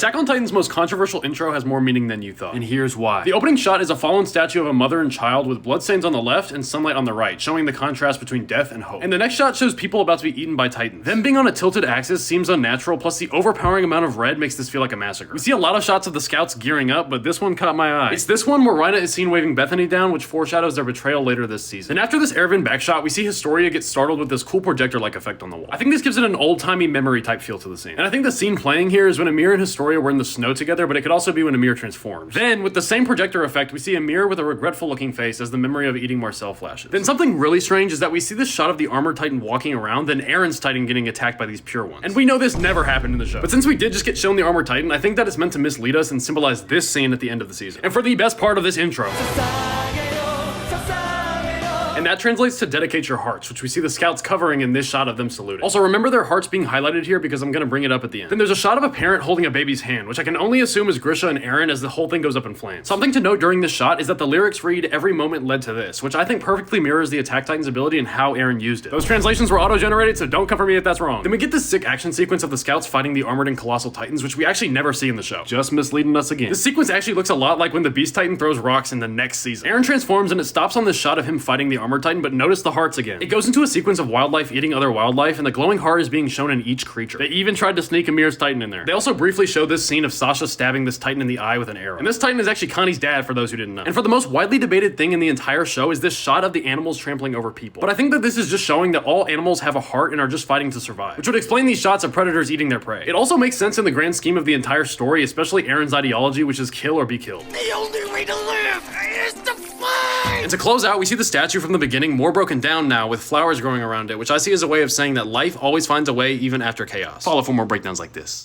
Attack on Titan's most controversial intro has more meaning than you thought, and here's why. The opening shot is a fallen statue of a mother and child with bloodstains on the left and sunlight on the right, showing the contrast between death and hope. And the next shot shows people about to be eaten by titans. Them being on a tilted axis seems unnatural, plus the overpowering amount of red makes this feel like a massacre. We see a lot of shots of the scouts gearing up, but this one caught my eye. It's this one where Rhina is seen waving Bethany down, which foreshadows their betrayal later this season. And after this Erwin backshot, we see Historia get startled with this cool projector-like effect on the wall. I think this gives it an old-timey memory type feel to the scene. And I think the scene playing here is when Ymir and Historia were in the snow together, but it could also be when Ymir transforms. Then, with the same projector effect, we see Ymir with a regretful-looking face as the memory of eating Marcel flashes. Then something really strange is that we see this shot of the armored titan walking around, then Aaron's titan getting attacked by these pure ones. And we know this never happened in the show. But since we did just get shown the armored titan, I think that it's meant to mislead us and symbolize this scene at the end of the season. And for the best part of this intro. And that translates to dedicate your hearts, which we see the scouts covering in this shot of them saluting. Also, remember their hearts being highlighted here because I'm gonna bring it up at the end. Then there's a shot of a parent holding a baby's hand, which I can only assume is Grisha and Aaron as the whole thing goes up in flames. Something to note during this shot is that the lyrics read, "Every moment led to this," which I think perfectly mirrors the Attack Titan's ability and how Aaron used it. Those translations were auto-generated, so don't come for me if that's wrong. Then we get this sick action sequence of the scouts fighting the armored and colossal titans, which we actually never see in the show. Just misleading us again. This sequence actually looks a lot like when the Beast Titan throws rocks in the next season. Aaron transforms and it stops on this shot of him fighting the armored titan, but notice the hearts again. It goes into a sequence of wildlife eating other wildlife, and the glowing heart is being shown in each creature. They even tried to sneak Amir's titan in there. They also briefly show this scene of Sasha stabbing this titan in the eye with an arrow. And this titan is actually Connie's dad, for those who didn't know. And for the most widely debated thing in the entire show is this shot of the animals trampling over people. But I think that this is just showing that all animals have a heart and are just fighting to survive, which would explain these shots of predators eating their prey. It also makes sense in the grand scheme of the entire story, especially Aaron's ideology, which is kill or be killed. The only way to live is to fight! And to close out, we see the statue from the beginning more broken down now with flowers growing around it, which I see as a way of saying that life always finds a way even after chaos. Follow for more breakdowns like this.